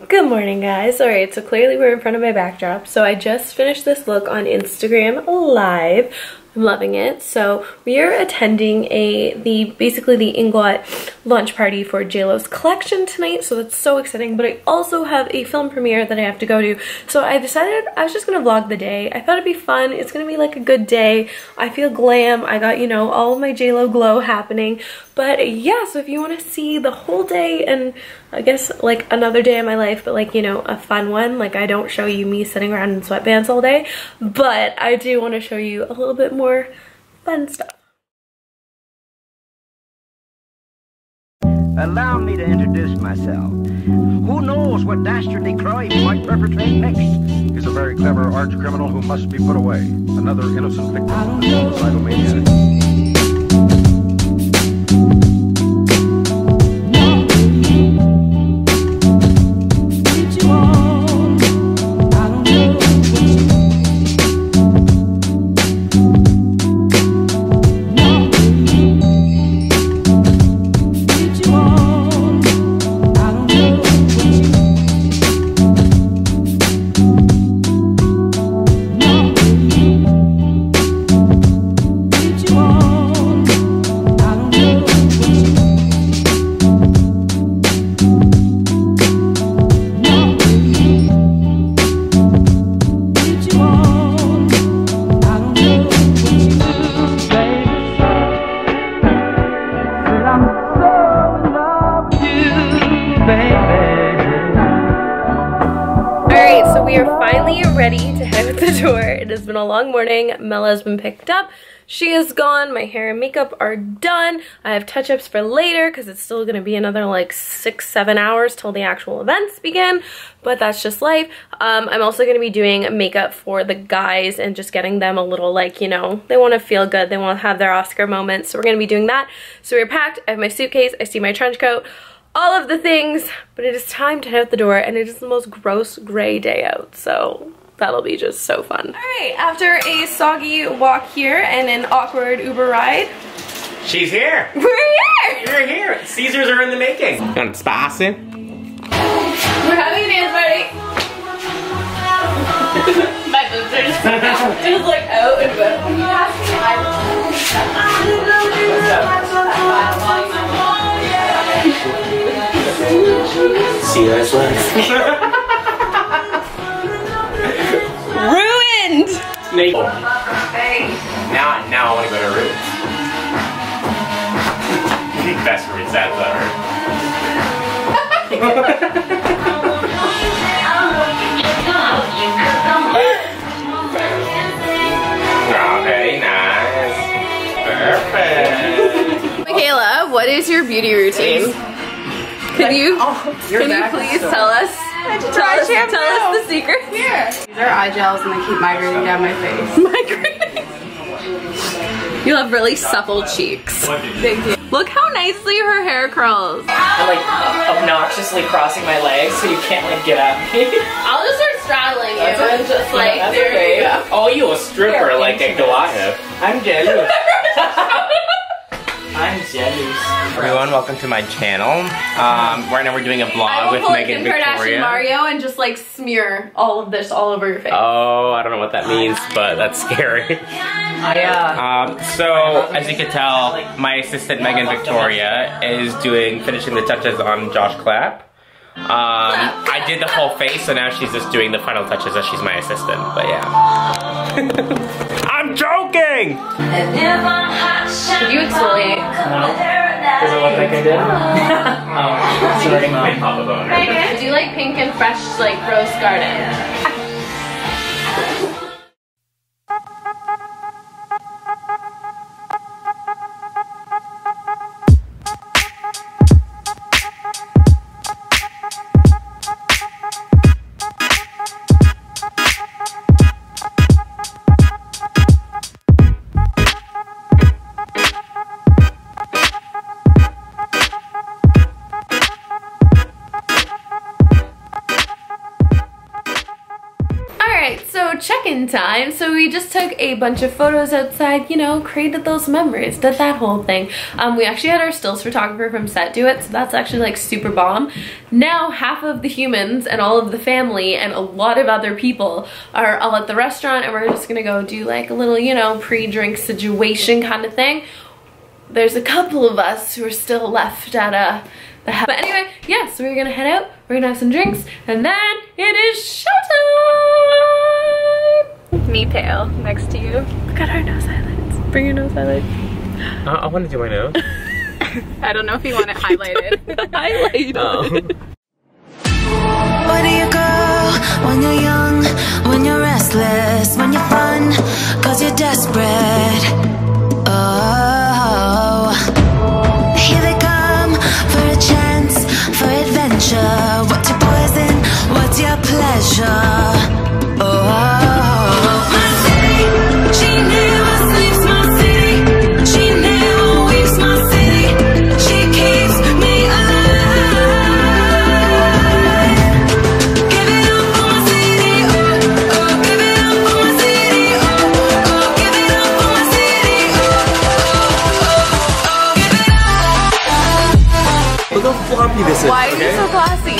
Good morning, guys. Alright, so clearly we're in front of my backdrop. So I just finished this look on Instagram Live. I'm loving it. So we are attending basically the Inglot launch party for JLO's collection tonight. So that's so exciting. But I also have a film premiere that I have to go to. So I decided I was just gonna vlog the day. I thought it'd be fun. It's gonna be like a good day. I feel glam. I got, you know, all of my JLO glow happening. But yeah, so if you want to see the whole day and I guess like another day of my life, but like, you know, a fun one, like I don't show you me sitting around in sweatpants all day, but I do want to show you a little bit more fun stuff. Allow me to introduce myself. Who knows what dastardly crime he might perpetrate next? He's a very clever arch criminal who must be put away. Another innocent victim of a suicidal maniac. Alright, so we are finally ready to head out the door. It has been a long morning. Mella's been picked up. She is gone. My hair and makeup are done. I have touch-ups for later because it's still going to be another like 6-7 hours till the actual events begin. But that's just life. I'm also going to be doing makeup for the guys and just getting them a little like, you know, they want to feel good. They want to have their Oscar moment. So we're going to be doing that. So we're packed. I have my suitcase. I see my trench coat. All of the things, but it is time to head out the door and it is the most gross gray day out, so that'll be just so fun. Alright, after a soggy walk here and an awkward Uber ride. She's here! We're here! You're here! Caesars are in the making! You want spicy? We're having a dance party! My boobs are just like out and about. See you guys later. Ruined! Snake. Now I want to go to Roots. Best Roots ever. Oh, very nice. Perfect. Michaela, what is your beauty routine? Can you please tell us? Tell us the secret. Here. These are eye gels and they keep migrating down my face. Migrating. You have really supple cheeks. Thank you. Look how nicely her hair curls. I'm like obnoxiously crossing my legs so you can't like get at me. I'll just start straddling you and just like, That's there okay. you go. Oh, you a stripper like a Goliath. I'm jealous. I'm jealous. Everyone, welcome to my channel. Right now we're doing a I vlog will with pull Meghan Kim Kardashian Victoria. Mario and just like smear all of this all over your face. Oh, I don't know what that means, but that's scary. So, as you can tell, my assistant Meghan Victoria is finishing the touches on Josh Clapp. I did the whole face, so now she's just doing the final touches as she's my assistant, but yeah. I'm joking! Did you exfoliate? Does it look like I did? Sorry, Mom. I do like pink and fresh like rose garden. Alright, so check-in time. So we just took a bunch of photos outside, you know, created those memories, did that whole thing. We actually had our stills photographer from set do it, so that's actually like super bomb. Now half of the humans and all of the family and a lot of other people are all at the restaurant, and we're just gonna go do like a little, you know, pre-drink situation kind of thing. There's a couple of us who are still left at the house. But anyway, yeah, so we're gonna head out, we're gonna have some drinks, and then it is showtime! Me pale, next to you. Look at our nose highlights. Bring your nose highlights. I want to do my nose. I don't know if you want it highlighted. Highlighted. Oh. Where do you go when you're young, when you're restless, when you're fun, cause you're desperate? Oh, here they come for a chance, for adventure. What's your poison? What's your pleasure? Oh, my city, she never sleeps, my city, she never weeps, my city, she keeps me alive. Give it up for my city, oh, oh, give it up for my city, oh, oh, give it up for my city, oh, oh, oh, give it up. Look how floppy this is. Why are you so classy?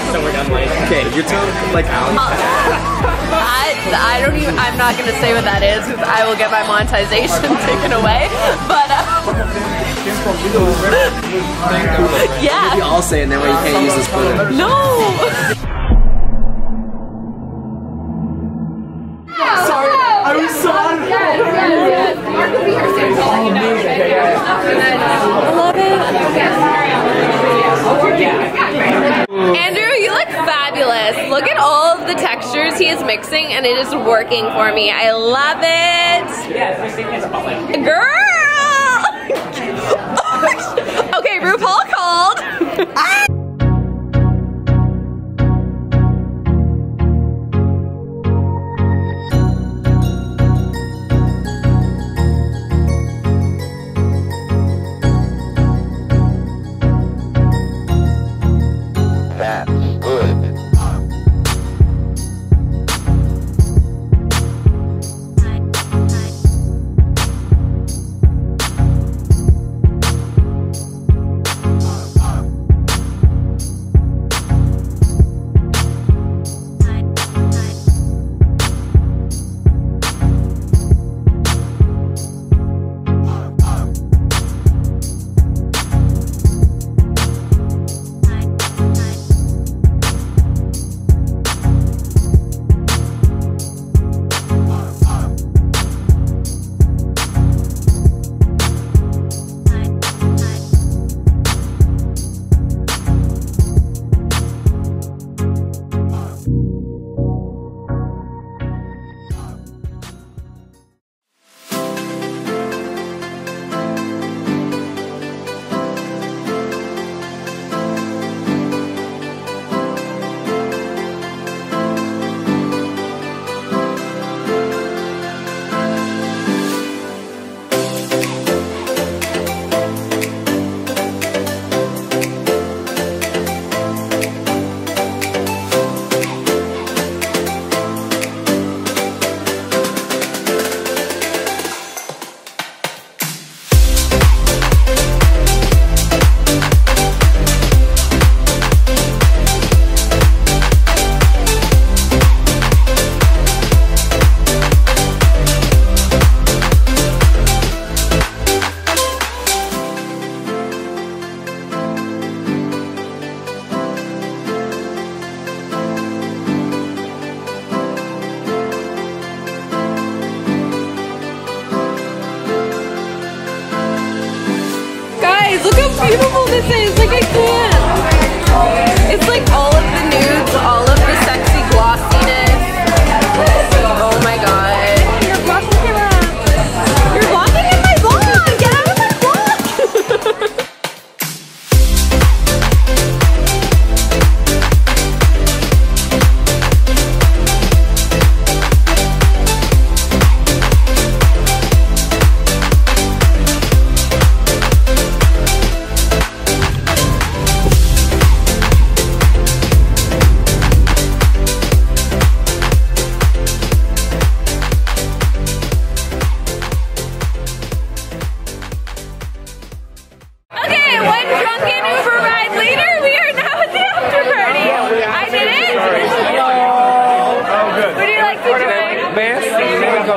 So we're done like. Okay, your tongue like Alex. I don't even, I'm not gonna say what that is because I will get my monetization taken away. But yeah. Maybe I'll say it, and that way you can't use this footage. No. Sorry, I was so out of Andrew, you look fabulous. Look at all of the textures he is mixing, and it is working for me. I love it. Girl! Okay, RuPaul called. That's good.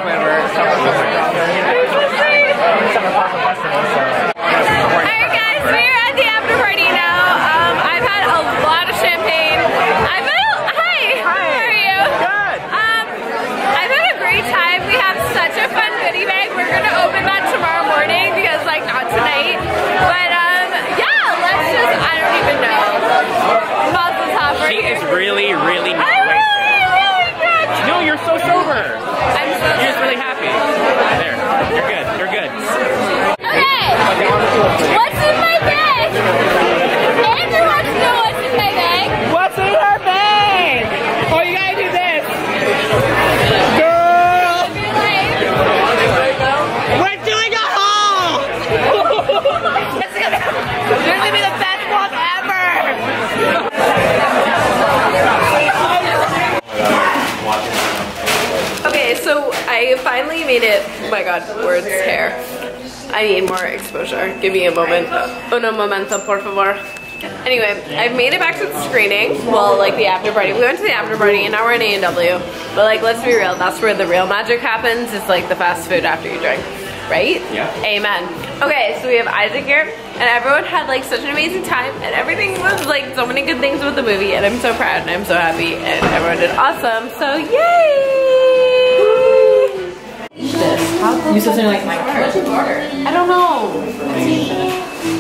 member. Alright guys, we're at the after party now. I've had a lot of champagne. I've had how are you? Good. I've had a great time. We have such a fun goodie bag. We're gonna open that tomorrow morning because like not tonight. But yeah, let's just, I don't even know. How's the top right She here? is really, really not I'm wasted. really good. No, you're so sober. I'm so You're just really happy. There. You're good. You're good. Okay. What's in my bag? Andrew wants to know what's in my bag. What's in her bag? Oh, you gotta do this. Girl. We're doing a haul. This is gonna be the best walk ever. Okay, so I finally made it. Oh my god, words, hair. I need more exposure. Give me a moment. Un momento, por favor. Anyway, I've made it back to the screening. Well, like the after party. We went to the after party and now we're in A&W. But like, let's be real. That's where the real magic happens. It's like the fast food after you drink. Right? Yeah. Amen. Okay, so we have Isaac here. And everyone had like such an amazing time. And everything was like so many good things with the movie. And I'm so proud and I'm so happy. And everyone did awesome. So yay! You said something like my card. I don't know.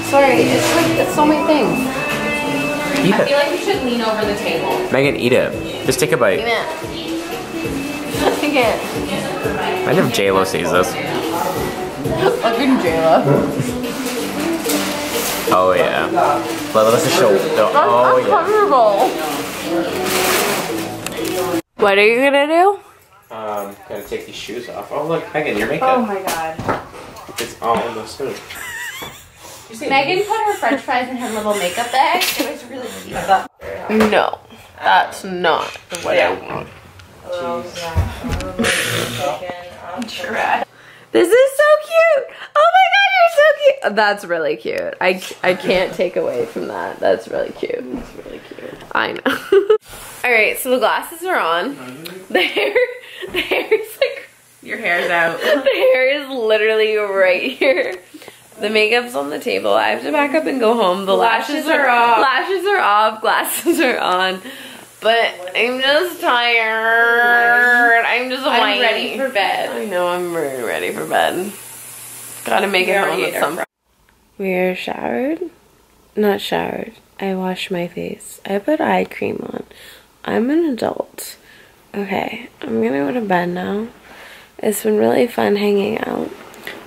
Sorry, it's like, it's so many things. Eat I feel it. like we should lean over the table. Megan, eat it. Just take a bite. I can't. Imagine if JLO sees this. Fucking JLO. Oh yeah. Let us just show. Oh Uncomfortable. What are you gonna do? Gonna take these shoes off. Oh look, Megan, your makeup. Oh my god. It's all almost smooth. Megan put her french fries in her little makeup bag. It was really cute. No, that's not what I want. This is so cute. Oh my god, you're so cute. That's really cute. I can't take away from that. That's really cute. That's really cute. I know. Alright, so the glasses are on. The hair is like, your hair's out. The hair is literally right here. The makeup's on the table. I have to back up and go home. The lashes are off. Lashes are off. Glasses are on. But I'm just tired. I'm ready for bed. I know, I'm really ready for bed. Gotta make it home at some point. We are showered. Not showered. I washed my face. I put eye cream on. I'm an adult. Okay, I'm gonna go to bed now. It's been really fun hanging out.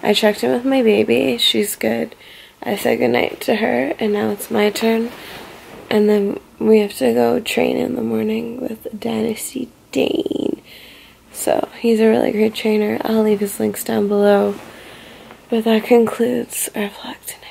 I checked in with my baby. She's good. I said goodnight to her, and now it's my turn. And then we have to go train in the morning with Dynasty Dane. So he's a really great trainer. I'll leave his links down below. But that concludes our vlog tonight.